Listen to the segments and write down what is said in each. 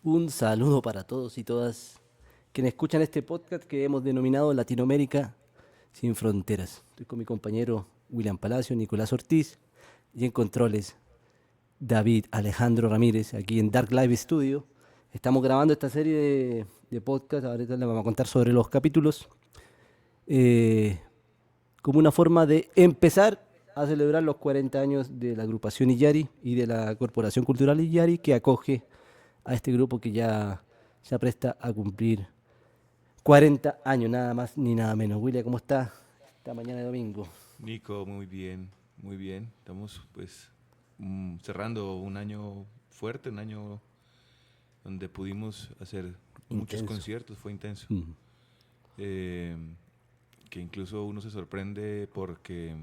Un saludo para todos y todas quienes escuchan este podcast que hemos denominado Latinoamérica sin fronteras. Estoy con mi compañero William Palacio, Nicolás Ortiz y en controles David Alejandro Ramírez, aquí en Dark Live Studio. Estamos grabando esta serie de podcast, ahorita les vamos a contar sobre los capítulos, eh, como una forma de empezar a celebrar los 40 años de la agrupación Illari y de la Corporación Cultural Illari que acoge a este grupo que ya se apresta a cumplir 40 años, nada más ni nada menos. William, ¿cómo está esta mañana de domingo? Nico, muy bien, muy bien. Estamos pues cerrando un año fuerte, un año donde pudimos hacer muchos Intenso. conciertos, fue intenso. Mm. Eh, que incluso uno se sorprende porque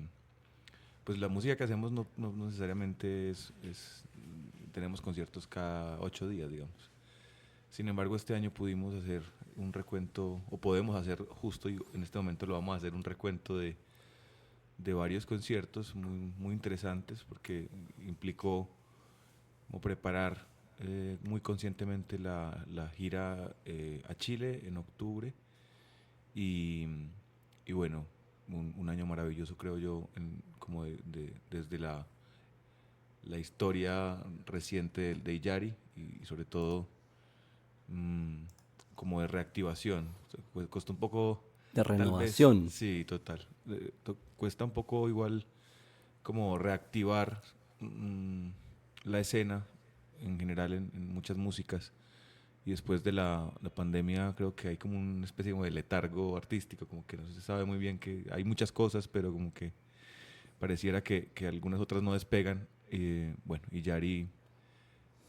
pues la música que hacemos no necesariamente tenemos conciertos cada 8 días, digamos. Sin embargo, este año pudimos hacer un recuento, o podemos hacer justo, y en este momento lo vamos a hacer, un recuento de varios conciertos muy interesantes porque implicó como preparar muy conscientemente la gira a Chile en octubre y, y bueno, un año maravilloso creo yo, como desde la historia reciente de Illari y sobre todo mm, como de reactivación. O sea, pues, costó un poco, De tal vez, renovación. sí, total. Cuesta un poco igual como reactivar mm, la escena en general en muchas músicas. Y después de la pandemia creo que hay como una especie como de letargo artístico, como que no se sabe muy bien que hay muchas cosas, pero como que pareciera que algunas otras no despegan. Bueno, y Yari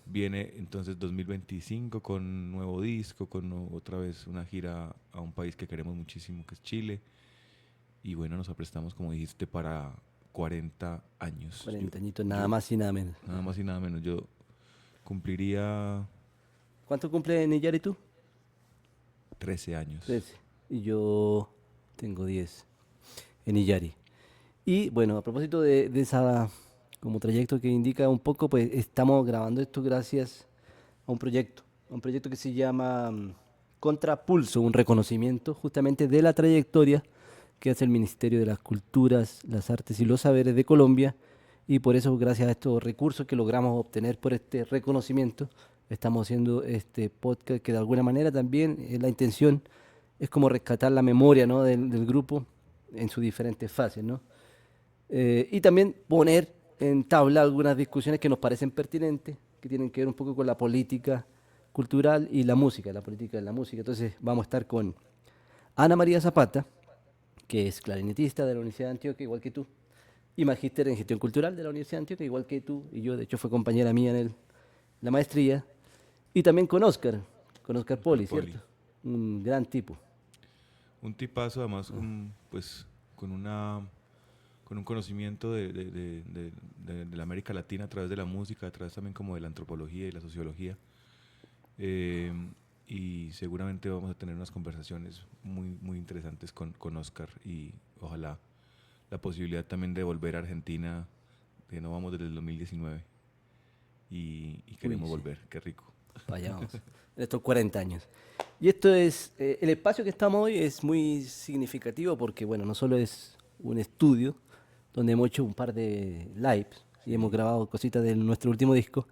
viene entonces 2025 con nuevo disco, con otra vez una gira a un país que queremos muchísimo, que es Chile. Y bueno, nos aprestamos, como dijiste, para 40 años. 40 añitos, nada Yo más y nada menos. nada más y nada menos, yo cumpliría ¿Cuánto cumple Niyari tú? 13 años. 13. Y yo tengo 10 en Illari. Y bueno, a propósito de esa como trayecto que indica un poco, pues estamos grabando esto gracias a un proyecto que se llama Contrapulso, un reconocimiento justamente de la trayectoria que hace el Ministerio de las Culturas, las Artes y los Saberes de Colombia. Y por eso, gracias a estos recursos que logramos obtener por este reconocimiento, estamos haciendo este podcast que de alguna manera también la intención es como rescatar la memoria, ¿no?, del grupo en sus diferentes fases, ¿no? Y también poner en tabla algunas discusiones que nos parecen pertinentes, que tienen que ver un poco con la política cultural y la música, la política de la música. Entonces vamos a estar con Ana María Zapata, que es clarinetista de la Universidad de Antioquia, igual que tú, y magíster en gestión cultural de la Universidad de Antioquia, igual que tú y yo. De hecho, fue compañera mía en la maestría. Y también con Oscar Oscar Poli, Poli. ¿cierto? Un gran tipo. Un tipazo, además, pues, con un conocimiento de la América Latina a través de la música, a través también como de la antropología y la sociología. Eh, y seguramente vamos a tener unas conversaciones muy interesantes con Oscar y ojalá la posibilidad también de volver a Argentina, que no vamos desde el 2019 y Uy, queremos sí, volver, qué rico. para allá vamos. En estos 40 años. Y esto es, el espacio que estamos hoy es muy significativo porque, bueno, no solo es un estudio donde hemos hecho un par de lives y hemos Sí, grabado cositas de nuestro último disco,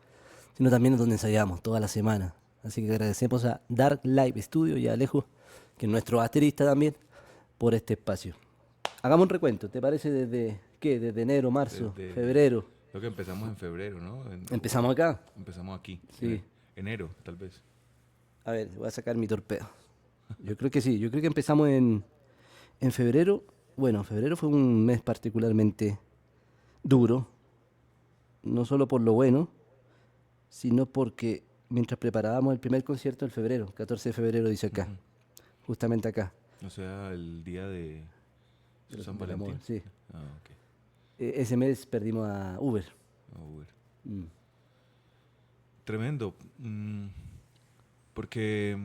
sino también es donde ensayamos toda la semana. Así que agradecemos a Dark Live Studio y a Alejo, que es nuestro baterista también, por este espacio. Hagamos un recuento, ¿te parece desde qué? Desde enero, marzo, desde, febrero. creo que empezamos en febrero, ¿no? Empezamos acá. Empezamos aquí, Sí. enero, tal vez. A ver, voy a sacar mi torpedo. Yo creo que sí, yo creo que empezamos en febrero. Bueno, febrero fue un mes particularmente duro, no solo por lo bueno, sino porque mientras preparábamos el primer concierto en febrero, 14 de febrero dice acá, Ujú. justamente acá, O sea, el día de San del amor, Valentín. sí. Ah, ok. Ese mes perdimos a Uber. Ah, bueno. Mm. Tremendo. Porque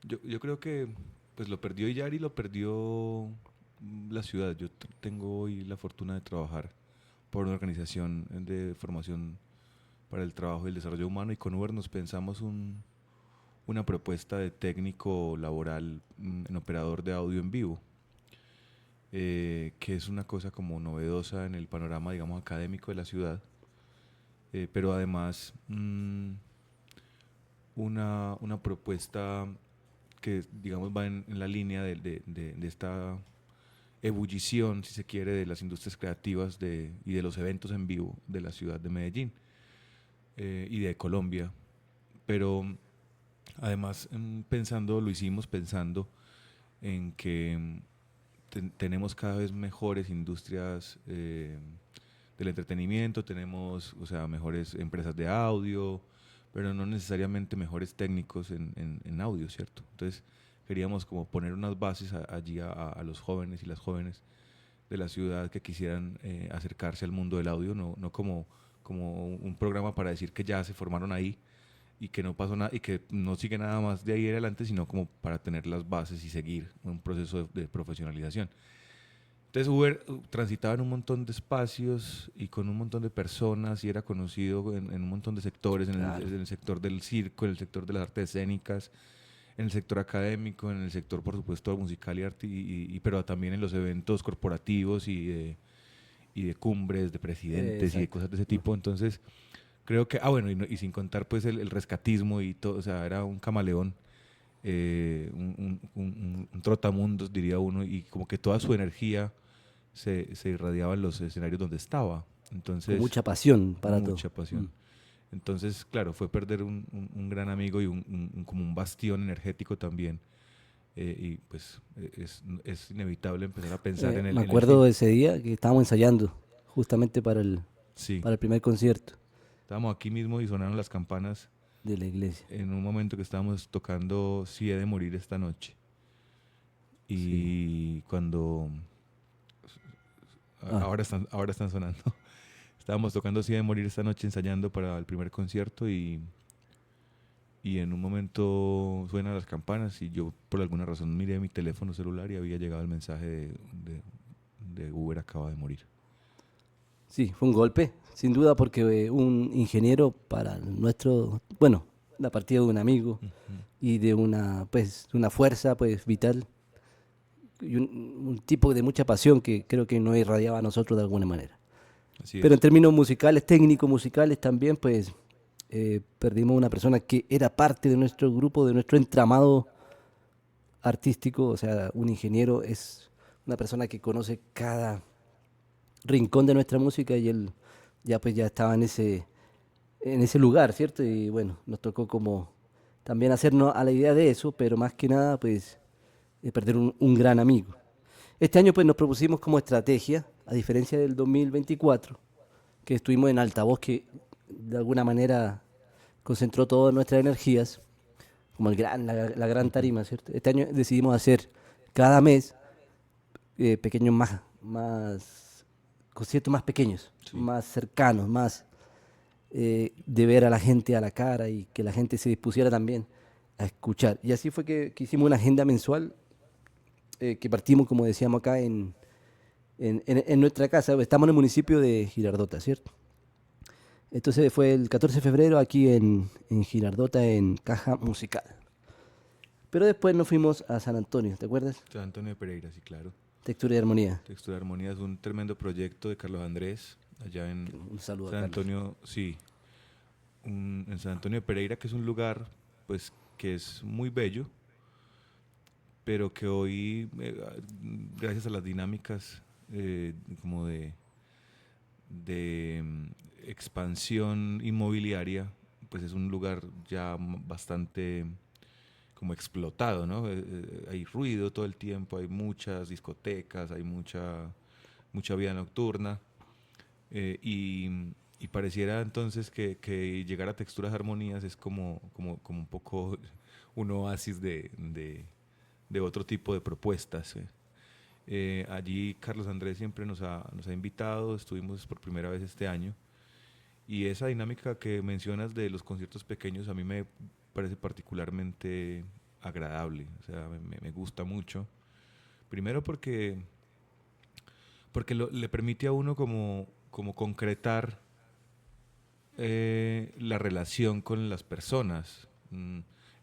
yo creo que pues lo perdió Yari, lo perdió la ciudad. Yo tengo hoy la fortuna de trabajar por una organización de formación para el trabajo y el desarrollo humano, y con Uber nos pensamos una propuesta de técnico laboral en operador de audio en vivo, que es una cosa como novedosa en el panorama, digamos, académico de la ciudad, pero además una propuesta que, digamos, va en la línea de esta ebullición, si se quiere, de las industrias creativas y de los eventos en vivo de la ciudad de Medellín y de Colombia. Pero además, lo hicimos pensando en que tenemos cada vez mejores industrias del entretenimiento, tenemos, o sea, mejores empresas de audio, pero no necesariamente mejores técnicos en audio, ¿cierto? Entonces queríamos como poner unas bases allí a los jóvenes y las jóvenes de la ciudad que quisieran acercarse al mundo del audio, no como un programa para decir que ya se formaron ahí y que no pasó nada y que no sigue nada más de ahí en adelante, sino como para tener las bases y seguir un proceso de profesionalización. Entonces Uber transitaba en un montón de espacios y con un montón de personas y era conocido en un montón de sectores, Claro. en el sector del circo, en el sector de las artes escénicas, en el sector académico, en el sector, por supuesto, musical y arte, pero también en los eventos corporativos y de cumbres, de presidentes y de Exacto. cosas de ese tipo. Entonces, creo que, bueno, y sin contar pues el rescatismo y todo, o sea, era un camaleón, un trotamundos, diría uno, y como que toda su energía se irradiaba en los escenarios donde estaba. Con Entonces, mucha pasión para todo. mucha pasión. Mm. Entonces, claro, fue perder un gran amigo y como un bastión energético también. Y pues es inevitable empezar a pensar Me en el acuerdo fin. de ese día que estábamos ensayando justamente Sí, para el primer concierto estábamos aquí mismo y sonaron las campanas de la iglesia. en un momento que estábamos tocando Si he de morir esta noche. Sí. Y cuando Ah, ahora están sonando. Estábamos tocando Si he de morir esta noche ensayando para el primer concierto y en un momento suenan las campanas y yo por alguna razón miré mi teléfono celular y había llegado el mensaje de Uber acaba de morir. sí, fue un golpe, sin duda, porque un ingeniero para nuestro, bueno, la partida de un amigo Ujú. y de una fuerza, pues, vital y un tipo de mucha pasión que creo que nos irradiaba a nosotros de alguna manera. Así Pero en es. términos musicales, técnicos musicales también, pues, perdimos una persona que era parte de nuestro grupo, de nuestro entramado artístico. O sea, un ingeniero es una persona que conoce cada rincón de nuestra música y él ya pues ya estaba en ese lugar, ¿cierto? Y bueno, nos tocó como también hacernos a la idea de eso, pero más que nada pues perder un gran amigo. Este año pues nos propusimos como estrategia, a diferencia del 2024, que estuvimos en altavoz, que de alguna manera concentró todas nuestras energías, como la gran Ujú. tarima, ¿cierto? Este año decidimos hacer cada mes pequeños conciertos más pequeños, Sí. más cercanos, más de ver a la gente a la cara y que la gente se dispusiera también a escuchar. Y así fue que hicimos una agenda mensual que partimos, como decíamos acá, en nuestra casa. Estamos en el municipio de Girardota, ¿cierto? Entonces fue el 14 de febrero aquí en Girardota, en Caja Musical. Pero después nos fuimos a San Antonio, ¿te acuerdas? San Antonio de Pereira, sí, claro. Textura y Armonía. Textura de Armonía es un tremendo proyecto de Carlos Andrés, allá en Un saludo a San Carlos. Antonio, sí, en San Antonio de Pereira, que es un lugar, pues, que es muy bello, pero que hoy, gracias a las dinámicas como de expansión inmobiliaria, pues es un lugar ya bastante como explotado, ¿no? Hay ruido todo el tiempo, hay muchas discotecas, hay mucha vida nocturna y pareciera entonces que llegar a texturas armonías es como un poco un oasis de otro tipo de propuestas. Allí Carlos Andrés siempre nos ha invitado, estuvimos por primera vez este año y esa dinámica que mencionas de los conciertos pequeños a mí me parece particularmente agradable, o sea, me gusta mucho. Primero porque le permite a uno como concretar la relación con las personas,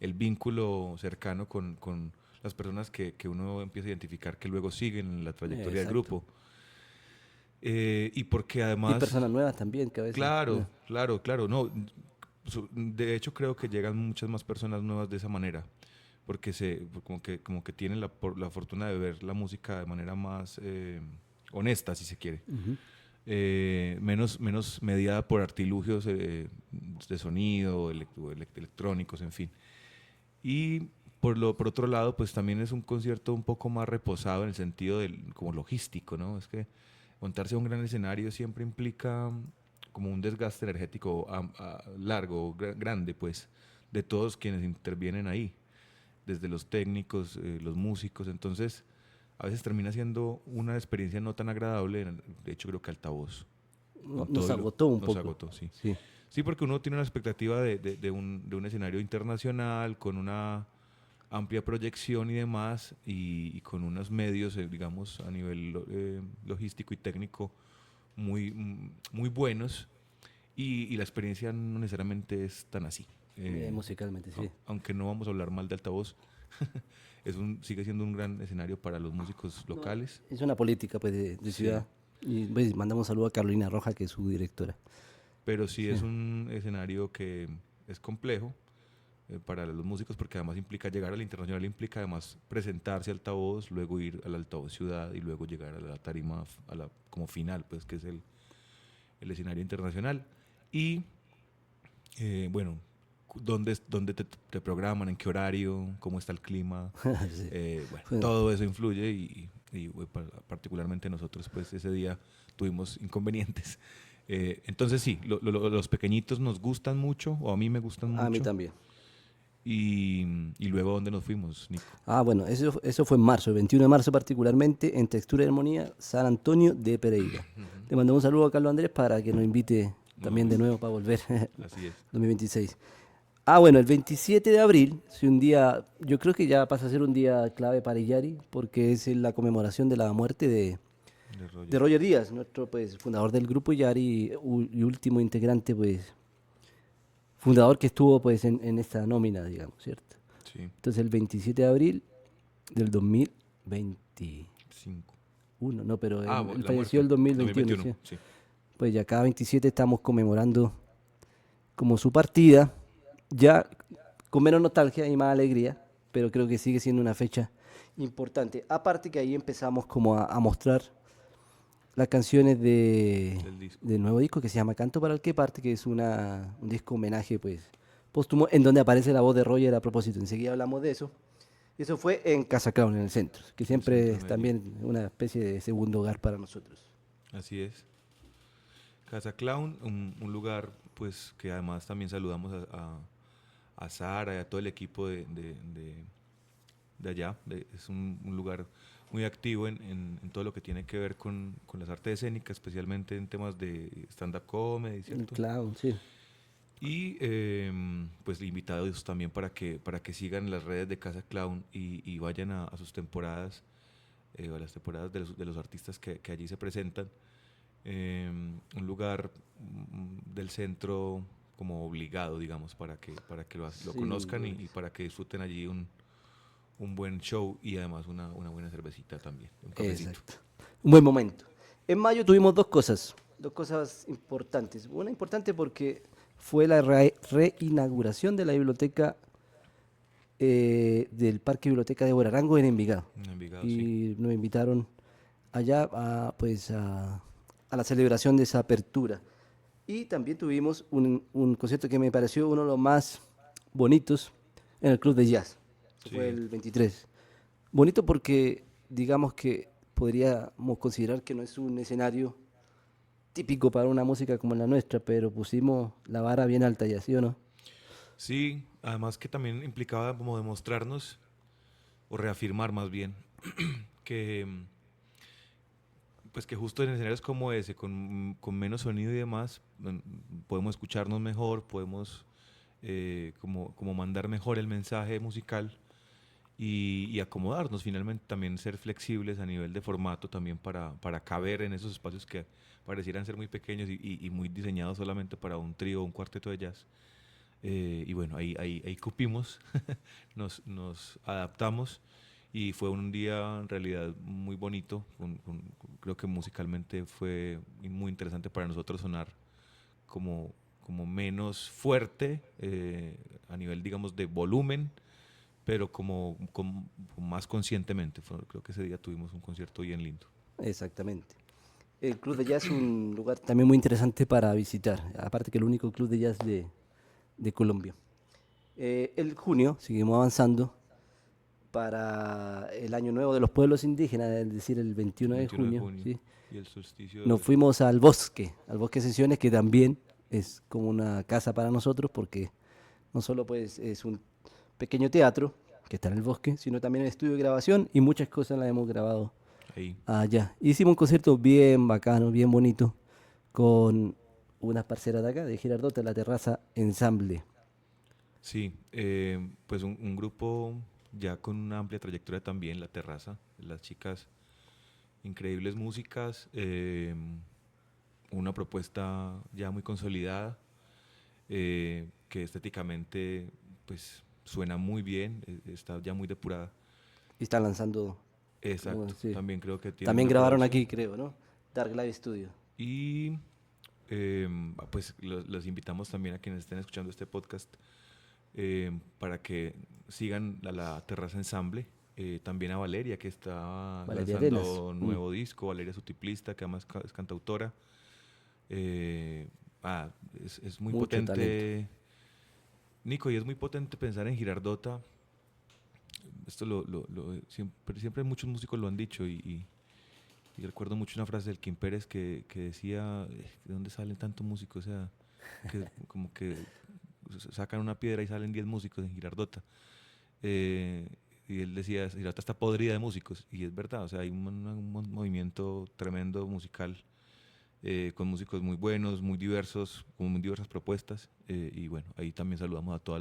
el vínculo cercano con las personas que uno empieza a identificar que luego siguen la trayectoria del Exacto. grupo. Y porque Y además, personas nuevas también, que a veces. claro, claro, claro, no, de hecho creo que llegan muchas más personas nuevas de esa manera, porque como que tienen la fortuna de ver la música de manera más honesta, si se quiere, Ujú. menos mediada por artilugios de sonido, electrónicos, en fin. Y por otro lado, pues también es un concierto un poco más reposado en el sentido del, como logístico, ¿no? Es que montarse a un gran escenario siempre implica como un desgaste energético largo, grande, pues, de todos quienes intervienen ahí, desde los técnicos, los músicos. Entonces, a veces termina siendo una experiencia no tan agradable. De hecho, creo que Altavoz, con Nos todo y lo, agotó un nos poco. agotó, sí. Sí. Sí, porque uno tiene una expectativa de un escenario internacional, con una amplia proyección y demás, y con unos medios, digamos, a nivel logístico y técnico muy buenos, y la experiencia no necesariamente es tan así. Musicalmente, sí. Aunque no vamos a hablar mal de Altavoz, sigue siendo un gran escenario para los músicos No, locales. es una política pues, de Sí, ciudad. Y pues, mandamos un saludo a Carolina Roja, que es su directora. pero sí Sí. es un escenario que es complejo para los músicos, porque además implica llegar al internacional, implica además presentarse al altavoz, luego ir al altavoz ciudad y luego llegar a la tarima como final, pues que es el escenario internacional. Y bueno, ¿dónde te programan? ¿En qué horario? ¿Cómo está el clima? Sí. Bueno, Fue- todo eso influye, particularmente nosotros pues ese día tuvimos inconvenientes. Entonces sí, los pequeñitos nos gustan mucho, o a mí me gustan a mí mucho. también. Y luego, ¿a dónde nos fuimos, Nico? Bueno, eso fue en marzo, el 21 de marzo particularmente, en Textura y Armonía, San Antonio de Pereira. Le mandamos un saludo a Carlos Andrés para que nos invite también de Nuevamente. nuevo para volver Así es. 2026. Bueno, el 27 de abril, si un día, yo creo que ya pasa a ser un día clave para Iyari, porque es la conmemoración de la muerte De de Roger. Roger Díaz, nuestro pues fundador del grupo Iyari y último integrante pues fundador que estuvo pues en esta nómina, digamos, ¿cierto? Sí, Entonces el 27 de abril del 2021, 5. no, pero él La falleció muerte. el 2021, 2021, sí. sí. Pues ya cada 27 estamos conmemorando como su partida, ya con menos nostalgia y más alegría, pero creo que sigue siendo una fecha importante. Aparte que ahí empezamos como a mostrar las canciones Del disco. del nuevo disco que se llama Canto para el que parte, que es un disco homenaje pues póstumo en donde aparece la voz de Roger a propósito. Enseguida hablamos de eso. Y eso fue en Casa Clown, en el centro, que En el siempre centro de es Medellín. también una especie de segundo hogar para nosotros. Así es. Casa Clown, un lugar pues que además también saludamos a Sara y a todo el equipo de allá. Es un lugar muy activo en todo lo que tiene que ver con las artes escénicas, especialmente en temas de stand-up comedy, El ¿cierto? clown, sí. Y pues invitados también para que sigan las redes de Casa Clown y vayan a sus temporadas, o a las temporadas de los artistas que allí se presentan. Un lugar del centro como obligado, digamos, para que lo Sí, conozcan y para que disfruten allí un buen show y además una buena cervecita también, un cafecito. exacto. Un buen momento. En mayo tuvimos dos cosas importantes. Una importante porque fue la reinauguración de la biblioteca del Parque Biblioteca de Borarango en Envigado. En Envigado, sí. Y nos invitaron allá a la celebración de esa apertura. Y también tuvimos un concierto que me pareció uno de los más bonitos en el Club de Jazz. Eso fue Sí, el 23. Bonito porque digamos que podríamos considerar que no es un escenario típico para una música como la nuestra, pero pusimos la vara bien alta ya, ¿sí o no? sí, además que también implicaba como demostrarnos, o reafirmar más bien, que pues que justo en escenarios como ese, con menos sonido y demás, podemos escucharnos mejor, podemos como mandar mejor el mensaje musical y acomodarnos finalmente, también ser flexibles a nivel de formato también para caber en esos espacios que parecieran ser muy pequeños y muy diseñados solamente para un trío o un cuarteto de jazz. Y bueno, ahí cupimos, nos adaptamos y fue un día en realidad muy bonito. Creo que musicalmente fue muy interesante para nosotros sonar como, como menos fuerte a nivel, digamos, de volumen, pero como más conscientemente. Creo que ese día tuvimos un concierto bien lindo. Exactamente. El Club de Jazz es un lugar también muy interesante para visitar, aparte que el único club de jazz de Colombia. El junio seguimos avanzando para el Año Nuevo de los Pueblos Indígenas, es decir, el El 21 de 21 de junio, junio ¿sí? y el solsticio Nos de... fuimos al Bosque Sesiones, que también es como una casa para nosotros, porque no solo pues es un pequeño teatro que está en el bosque, sino también el estudio de grabación y muchas cosas las hemos grabado Ahí. allá. Hicimos un concierto bien bacano, bien bonito, con unas parceras de acá, de Girardota, en la terraza Ensamble. Sí, pues un grupo ya con una amplia trayectoria también, La Terraza, las chicas, increíbles músicas, una propuesta ya muy consolidada, que estéticamente pues suena muy bien, está ya muy depurada. Y están lanzando, como Exacto, decir, también creo que tienen también una grabaron producción. aquí, creo, ¿no? Dark Live Studio. Y pues los invitamos también a quienes estén escuchando este podcast para que sigan la Terraza Ensamble. También a Valeria, que está Valeria Arenas. lanzando nuevo disco, Valeria Sutiplista, que además es cantautora. Eh, ah, es muy Mucho talento. potente, Nico, y es muy potente pensar en Girardota. Esto siempre muchos músicos lo han dicho y recuerdo mucho una frase del Kim Pérez que decía, ¿de dónde salen tantos músicos? O sea, que como que sacan una piedra y salen 10 músicos en Girardota. Eh, y él decía, Girardota está podrida de músicos. Y es verdad, o sea, hay un movimiento tremendo musical con músicos muy buenos, muy diversos, con muy diversas propuestas. Y bueno, ahí también saludamos a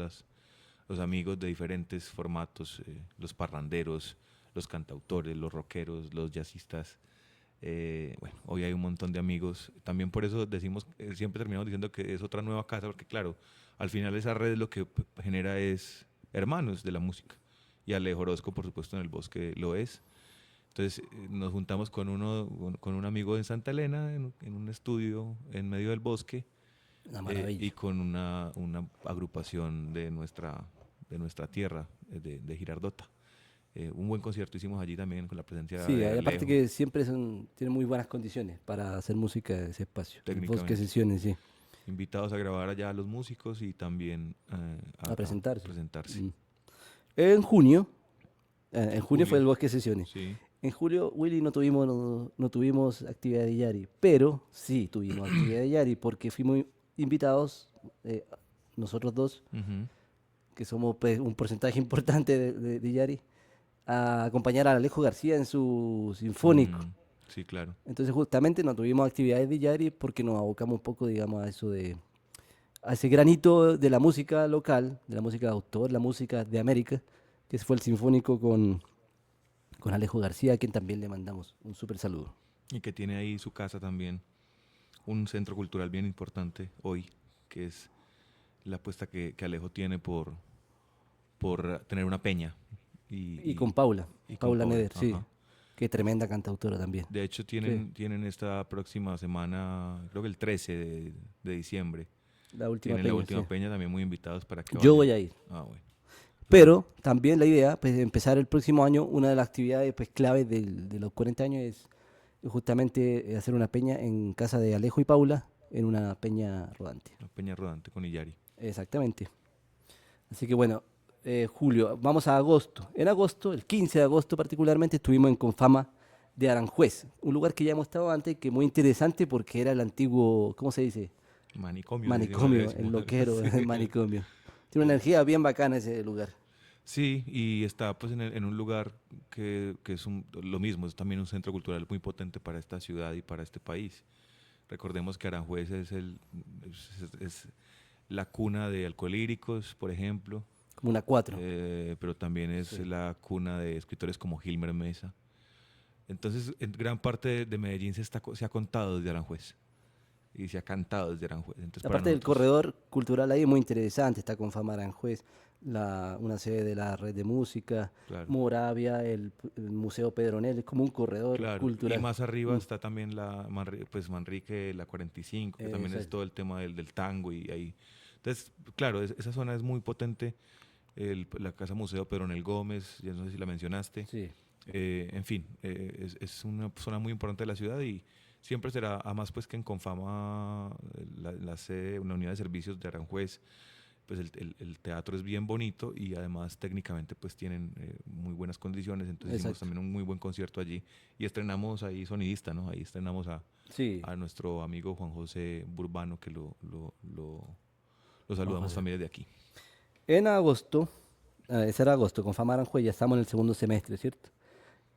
los amigos de diferentes formatos, los parranderos, los cantautores, los rockeros, los jazzistas. Bueno, hoy hay un montón de amigos. También por eso decimos, siempre terminamos diciendo que es otra nueva casa, porque claro, al final esa red lo que genera es hermanos de la música. Y Alejo Orozco, por supuesto, en el bosque lo es. Entonces nos juntamos con un amigo en Santa Elena, en un estudio en medio del bosque, Una y maravilla. con una agrupación de nuestra tierra, de Girardota. Un buen concierto hicimos allí también con la presencia Sí, de hay aparte Alejo, que siempre tienen muy buenas condiciones para hacer música en ese espacio. El Bosque técnicamente. Sesiones, sí, Invitados a grabar allá a los músicos y también a a presentarse. presentarse. Mm. En junio, En en junio fue julio, el Bosque Sesiones. sí. En julio, Willy, no tuvimos actividad de Yari, pero sí tuvimos actividad de Yari porque fuimos invitados, eh, nosotros dos, Ujú. que somos pues, un porcentaje importante de Yari, a acompañar a Alejo García en su sinfónico. Mm, sí, claro. Entonces justamente no tuvimos actividades de Yari porque nos abocamos un poco, digamos, a eso a ese granito de la música local, de la música de autor, la música de América, que fue el sinfónico con Alejo García, a quien también le mandamos un súper saludo. Y que tiene ahí su casa también, un centro cultural bien importante hoy, que es la apuesta que Alejo tiene por tener una peña y, Y con y, Paula, y con Paula Paula. Neder, sí, Ajá. qué tremenda cantautora también. De hecho, Sí, tienen esta próxima semana, creo que el 13 de diciembre, la última tienen la peña, sí. última peña, también muy invitados para que Yo vayan. voy a ir. Ah, bueno. Entonces, Pero también la idea, pues, de empezar el próximo año, una de las actividades pues, claves de los 40 años es justamente hacer una peña en casa de Alejo y Paula, en una peña rodante. la peña rodante con Illari. Exactamente. Así que bueno, julio, vamos a agosto. En agosto, el 15 de agosto particularmente, estuvimos en Confama de Aranjuez, un lugar que ya hemos estado antes, que es muy interesante porque era el antiguo, ¿cómo se dice? Manicomio, le Manicomio, el decimos. loquero, Sí. el manicomio. Tiene una Eh, energía bien bacana ese lugar. Sí, y está pues en un lugar que es lo mismo, es también un centro cultural muy potente para esta ciudad y para este país. Recordemos que Aranjuez es la cuna de Alcolíricos, por ejemplo, como una 4. pero también es Sí. la cuna de escritores como Gilmer Mesa. Entonces, en gran parte de Medellín se ha contado desde Aranjuez y se ha cantado desde Aranjuez. Entonces, para Aparte del nosotros, corredor cultural ahí es muy interesante, está con Fama Aranjuez, una sede de la red de música, claro, Moravia, el Museo Pedronel, es como un corredor claro. Y cultural. más arriba Mm, está también pues Manrique, la 45, que también es exacto. todo el tema del tango y ahí. Entonces, claro, esa zona es muy potente. La Casa Museo Pedronel Gómez, ya no sé si la mencionaste. Sí, En fin, es una zona muy importante de la ciudad y siempre será, además pues que en Confama, la sede, una unidad de servicios de Aranjuez, pues el teatro es bien bonito y además técnicamente pues tienen muy buenas condiciones, entonces hicimos exacto. también un muy buen concierto allí y estrenamos ahí sonidista, ¿no? Ahí estrenamos Sí, a nuestro amigo Juan José Burbano, que lo Juan saludamos José. también desde aquí. En agosto, ese era agosto, con Fama Aranjuez, ya estamos en el segundo semestre, ¿cierto?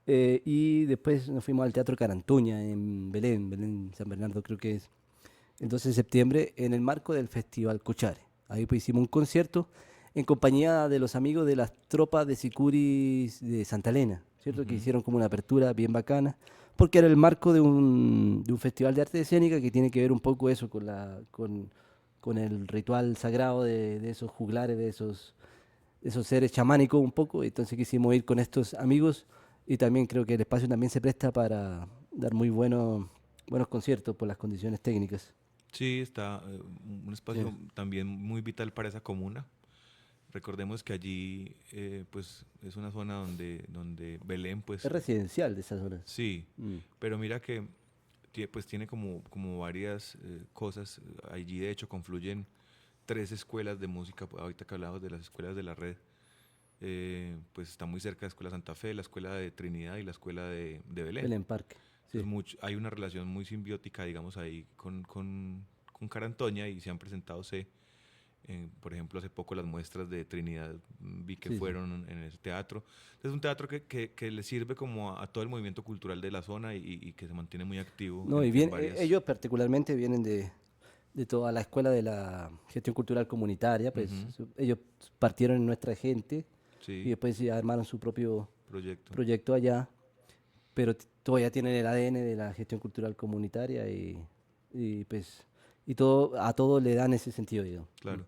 Y después nos fuimos al Teatro Carantuña en Belén, Belén San Bernardo creo que es. El 12 de septiembre en el marco del Festival Cochare. Ahí pues hicimos un concierto en compañía de los amigos de las tropas de Sicuris de Santa Elena, ¿cierto? Que Ujú. hicieron como una apertura bien bacana, porque era el marco de un festival de arte escénica que tiene que ver un poco eso con el ritual sagrado de esos juglares, de esos seres chamánicos un poco. Entonces quisimos ir con estos amigos y también creo que el espacio también se presta para dar muy buenos conciertos por las condiciones técnicas. Sí, está un Sí. espacio también muy vital para esa comuna. Recordemos que allí pues es una zona donde Belén Es pues residencial de esas zonas. sí, Mm. pero mira que pues tiene como varias cosas. Allí de hecho confluyen tres escuelas de música, pues, ahorita que hablamos de las escuelas de la red, pues está muy cerca de la Escuela Santa Fe, la Escuela de Trinidad y la Escuela de Belén. Belén Parque. Entonces Sí. hay una relación muy simbiótica, digamos, ahí con Carantoña y se han presentado, por ejemplo, hace poco las muestras de Trinidad vi que Sí, sí. fueron en ese teatro. Es un teatro que le sirve como a todo el movimiento cultural de la zona y que se mantiene muy activo No, y en bien, varias... ellos particularmente vienen de toda la escuela de la gestión cultural comunitaria, pues Ujú, ellos partieron en nuestra gente y sí, después ya armaron su propio proyecto, proyecto allá, pero todavía tienen el ADN de la gestión cultural comunitaria pues y todo a todo le dan ese sentido, digamos. Mm. claro.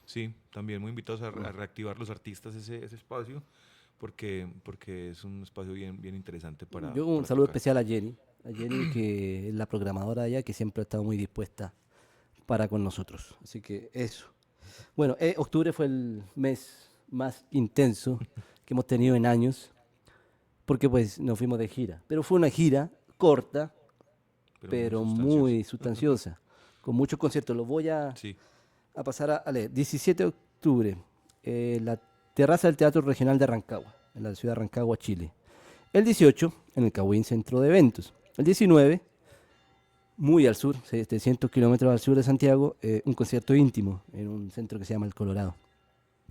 Sí, también muy invitados a reactivar los artistas ese espacio porque es un espacio bien interesante Yo un para saludo tocar. especial a Jenny que es la programadora allá, que siempre ha estado muy dispuesta para con nosotros. Así que eso. Bueno, octubre fue el mes más intenso que hemos tenido en años, porque pues nos fuimos de gira. Pero fue una gira corta, Pero muy pero sustancioso. muy sustanciosa, con muchos conciertos. Los voy Sí, a pasar a leer. 17 de octubre, la terraza del Teatro Regional de Rancagua, en la ciudad de Rancagua, Chile. El 18, en el Cahuín Centro de Eventos. El 19, muy al sur, 700 kilómetros al sur de Santiago, un concierto íntimo en un centro que se llama El Colorado.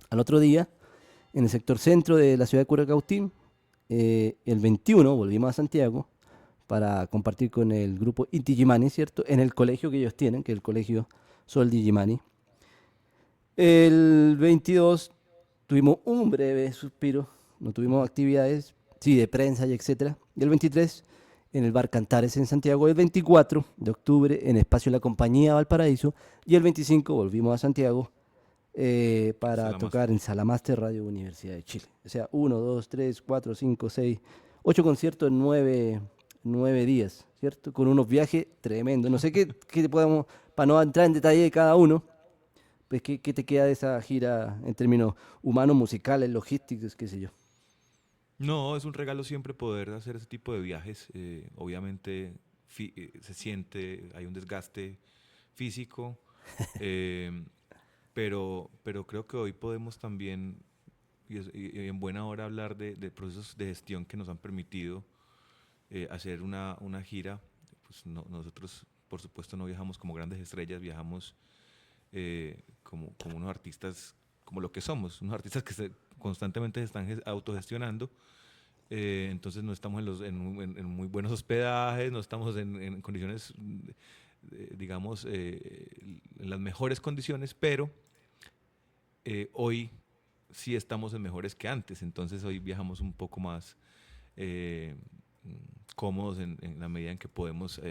Al otro día, en el sector centro de la ciudad de Curacautín, el 21 volvimos a Santiago para compartir con el grupo Inti Gimani, ¿cierto? En el colegio que ellos tienen, que es el colegio Sol di Gimani. El 22 tuvimos un breve suspiro, no tuvimos actividades, sí, de prensa y etcétera. Y el 23 en el Bar Cantares en Santiago. El 24 de octubre en Espacio La Compañía Valparaíso. Y el 25 volvimos a Santiago para tocar Salamaster. en Salamaster Radio Universidad de Chile. O sea, 1, 2, 3, 4, 5, 6, 8 conciertos en 9 días, ¿cierto? Con unos viajes tremendos. No sé qué podemos, para no entrar en detalle de cada uno, pues qué te queda de esa gira en términos humanos, musicales, logísticos, qué sé yo. No, es un regalo siempre poder hacer ese tipo de viajes. Obviamente se siente, hay un desgaste físico, eh, pero creo que hoy podemos también, y en buena hora, hablar de procesos de gestión que nos han permitido hacer una gira. Pues nosotros, por supuesto, no viajamos como grandes estrellas, viajamos como unos artistas, como lo que somos, unos artistas que constantemente se están autogestionando. Entonces no estamos en muy buenos hospedajes, no estamos en condiciones, digamos, en las mejores condiciones, pero hoy sí estamos en mejores que antes. Entonces hoy viajamos un poco más eh, cómodos en la medida en que podemos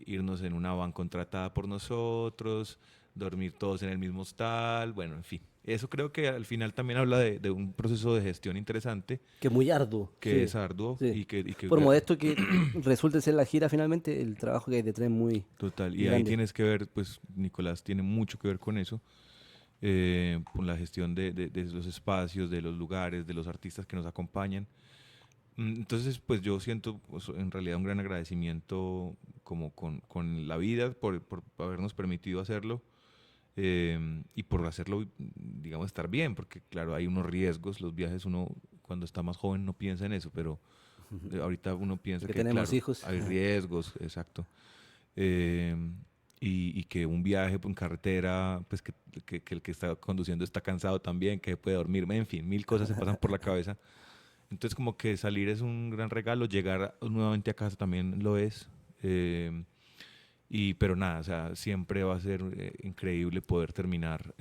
irnos en una van contratada por nosotros, dormir todos en el mismo hostal, bueno, en fin. Eso creo que al final también habla de un proceso de gestión interesante Que es muy arduo, que sí, es arduo sí. y que Por modesto que resulte ser la gira finalmente, el trabajo que hay detrás es muy, total. muy Y ahí grande. tienes que ver, pues Nicolás tiene mucho que ver con eso, con la gestión de los espacios, de los lugares, de los artistas que nos acompañan. Entonces, pues yo siento pues, en realidad un gran agradecimiento como con la vida por habernos permitido hacerlo y por hacerlo, digamos, estar bien, porque claro, hay unos riesgos, los viajes uno cuando está más joven no piensa en eso, pero ahorita uno piensa Que que, tenemos claro, hijos. hay riesgos, exacto. Eh, y que un viaje en carretera, pues que el que está conduciendo está cansado también, que puede dormir, en fin, mil cosas se pasan por la cabeza. Entonces como que salir es un gran regalo, llegar nuevamente a casa también lo es. Pero nada, o sea, siempre va a ser increíble poder terminar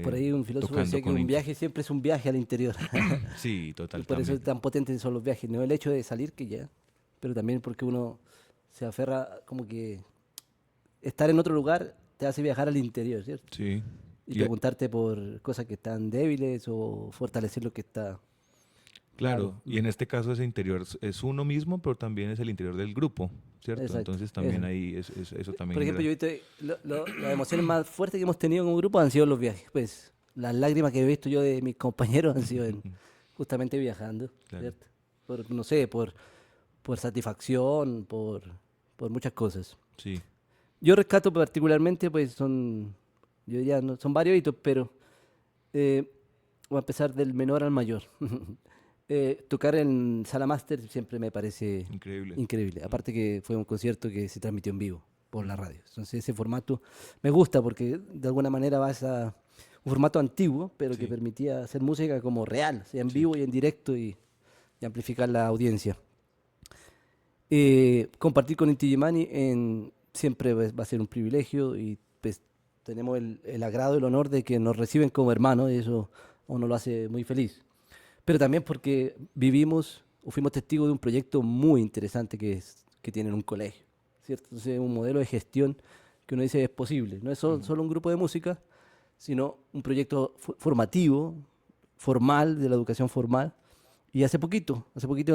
Por ahí un filósofo tocando decía que con un viaje siempre es un viaje al interior. Sí, Y total, por eso también. es tan potentes son los viajes. No el hecho de salir, que ya, pero también porque uno se aferra como que estar en otro lugar te hace viajar al interior, ¿cierto? Sí. Y Y, preguntarte por cosas que están débiles o fortalecer lo que está claro. claro, y en este caso ese interior es uno mismo, pero también es el interior del grupo, ¿cierto? Exacto. Entonces también Eso. ahí eso Por también ejemplo, yo genera. he visto las emociones más fuertes que hemos tenido en un grupo han sido los viajes. Pues las lágrimas que he visto yo de mis compañeros han sido justamente viajando, Claro, ¿cierto? Por, no sé, por satisfacción, por muchas cosas. sí. Yo rescato particularmente, pues yo diría, no, son varios hitos, pero eh, voy a empezar del menor al mayor. Tocar en Sala Master siempre me parece Increíble. increíble. Mm, Aparte que fue un concierto que se transmitió en vivo por la ujú. radio. Entonces ese formato me gusta porque de alguna manera vas a un formato antiguo, pero que Sí, permitía hacer música como real, o sea, en sí. vivo y en directo y amplificar la audiencia. Compartir con Inti Illimani siempre va a ser un privilegio y pues tenemos el agrado y el honor de que nos reciben como hermanos y eso a uno lo hace muy feliz. Pero también porque vivimos o fuimos testigos de un proyecto muy interesante que tienen un colegio, ¿cierto? Entonces es un modelo de gestión que uno dice es posible. No es Ujú. solo un grupo de música, sino un proyecto formativo, formal, de la educación formal. Y hace poquito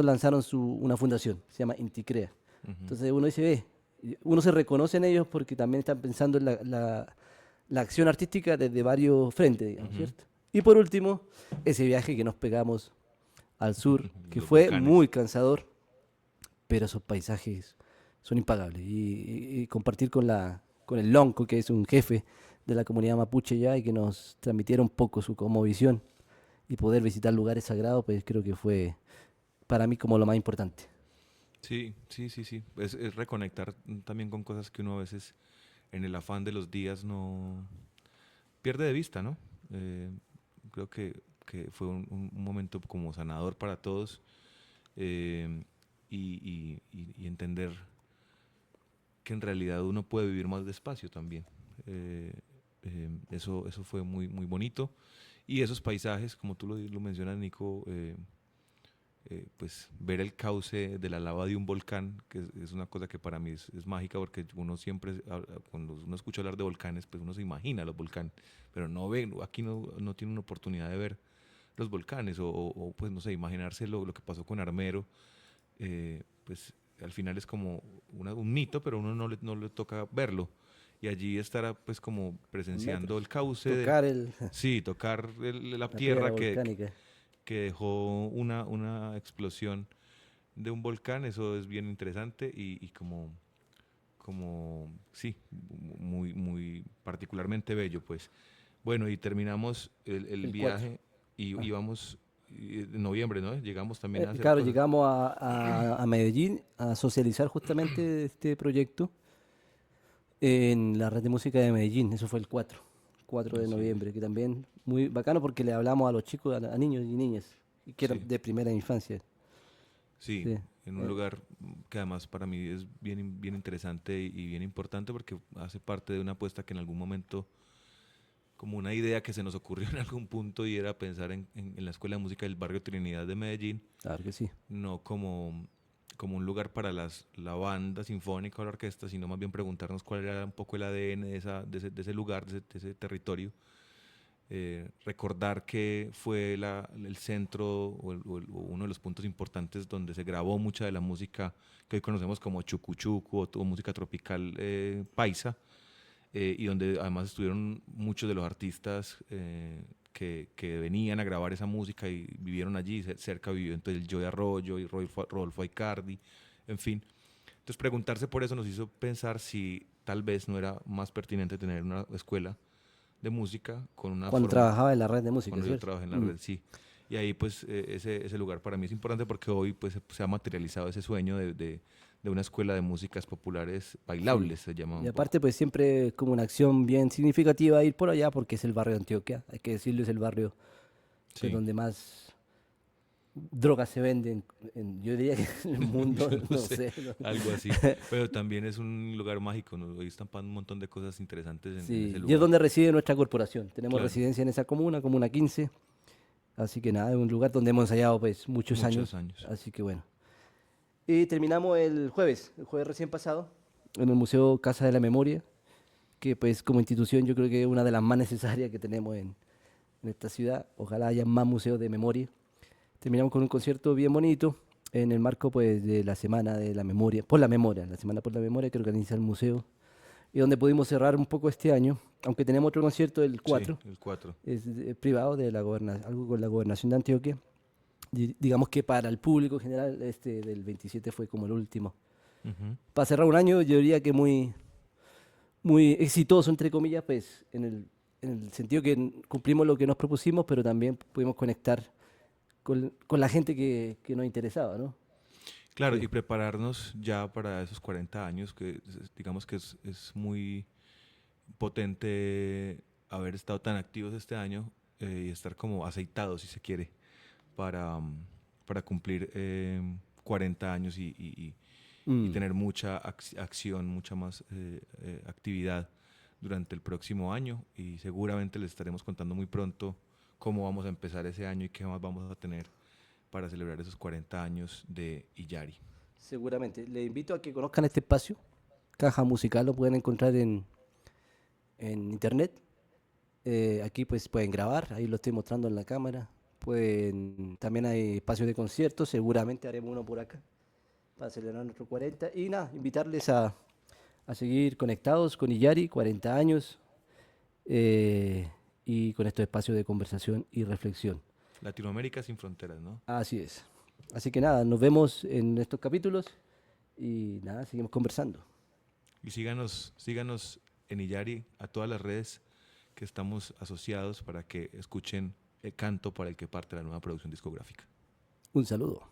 lanzaron una fundación, se llama Inticrea. Ujú. Entonces uno dice, ve, y uno se reconoce en ellos porque también están pensando en la acción artística desde varios frentes, digamos, Ujú. ¿cierto? Y por último, ese viaje que nos pegamos al sur, que Los fue volcanes. muy cansador, pero esos paisajes son impagables. Y compartir con el Lonco, que es un jefe de la comunidad mapuche ya, y que nos transmitiera un poco su cosmovisión y poder visitar lugares sagrados, pues creo que fue para mí como lo más importante. Sí, sí, sí, sí. Es reconectar también con cosas que uno a veces en el afán de los días no pierde de vista, ¿no? Eh, Creo que fue un momento como sanador para todos eh, y entender que en realidad uno puede vivir más despacio también. Eh, eso fue muy, muy bonito. Y esos paisajes, como tú lo mencionas, Nico, pues ver el cauce de la lava de un volcán, que es una cosa que para mí es mágica porque uno siempre, cuando uno escucha hablar de volcanes, pues uno se imagina los volcanes, pero no ve, aquí no tiene una oportunidad de ver los volcanes o, pues no sé, imaginarse lo que pasó con Armero, pues al final es como un mito, pero uno no le toca verlo. Y allí estará pues como En presenciando el metros. cauce del, Tocar sí, tocar la la piedra tierra volcánica. que dejó una explosión de un volcán, eso es bien interesante y como, sí, muy, muy particularmente bello, pues. Bueno, y terminamos el El 4. viaje y íbamos en noviembre, ¿no? Llegamos también a hacer Claro, cosas. llegamos a Medellín a socializar justamente este proyecto en la red de música de Medellín. Eso fue el 4 de Así es. noviembre, que también muy bacano porque le hablamos a los chicos, a niños y niñas, y que Sí, eran de primera infancia. sí, Sí. en un Eh, lugar que además para mí es bien interesante y bien importante porque hace parte de una apuesta que en algún momento como una idea que se nos ocurrió en algún punto y era pensar en la Escuela de Música del barrio Trinidad de Medellín, Claro que sí. no como un lugar para la banda sinfónica o la orquesta, sino más bien preguntarnos cuál era un poco el ADN de ese lugar, de ese territorio. Recordar que fue el centro o uno de los puntos importantes donde se grabó mucha de la música que hoy conocemos como chucuchucu o música tropical paisa, y donde además estuvieron muchos de los artistas que venían a grabar esa música y vivieron allí. Cerca vivió entonces el Joey Arroyo y Rodolfo Aicardi, en fin. Entonces preguntarse por eso nos hizo pensar si tal vez no era más pertinente tener una escuela de música con una Cuando forma, trabajaba en la red de música, cuando yo ¿cierto? trabajé en la red, sí. Y ahí pues ese lugar para mí es importante porque hoy pues se ha materializado ese sueño de una escuela de músicas populares Sí. bailables, se llama Y un aparte, poco. pues siempre es como una acción bien significativa ir por allá porque es el barrio de Antioquia. Hay que decirlo, es el barrio pues, Sí. donde más drogas se venden, yo diría que en el mundo, Yo no no sé, sé. ¿No? algo así. Pero también es un lugar mágico, ¿no? Hoy están pasando un montón de cosas interesantes en ese Sí, y es lugar. donde reside nuestra corporación. Tenemos Claro, residencia en esa comuna, Comuna 15. Así que nada, es un lugar donde hemos ensayado pues muchos muchos años. años. Así que bueno. Y terminamos el jueves recién pasado, en el Museo Casa de la Memoria, que pues como institución yo creo que es una de las más necesarias que tenemos en esta ciudad. Ojalá haya más museos de memoria. Terminamos con un concierto bien bonito en el marco pues de la Semana de la Memoria, por la Memoria, la Semana por la Memoria que organiza el museo y donde pudimos cerrar un poco este año, aunque tenemos otro concierto el Sí, 4, el 4. privado de la algo con la gobernación de Antioquia. Digamos que para el público en general este del 27 fue como el último. Para cerrar un año yo diría que muy exitoso, entre comillas, pues en el sentido que cumplimos lo que nos propusimos, pero también pudimos conectar con la gente que nos interesaba, ¿no? Claro, Sí. y prepararnos ya para esos 40 años, que digamos que es muy potente haber estado tan activos este año, y estar como aceitados, si se quiere, para, para cumplir 40 años y Mm, tener mucha acción, mucha más actividad durante el próximo año, y seguramente les estaremos contando muy pronto cómo vamos a empezar ese año y qué más vamos a tener para celebrar esos 40 años de Illari. seguramente. Les invito a que conozcan este espacio. Caja Musical lo pueden encontrar en internet. Aquí pues pueden grabar, ahí lo estoy mostrando en la cámara. También hay espacios de conciertos, seguramente haremos uno por acá para celebrar nuestro 40. Y nada, invitarles a seguir conectados con Illari, 40 años, eh, y con estos espacios de conversación y reflexión. Latinoamérica sin fronteras, ¿no? Así es. Así que nada, nos vemos en estos capítulos y nada, seguimos conversando. Y síganos en Illari a todas las redes que estamos asociados para que escuchen el canto para el que parte la nueva producción discográfica. Un saludo.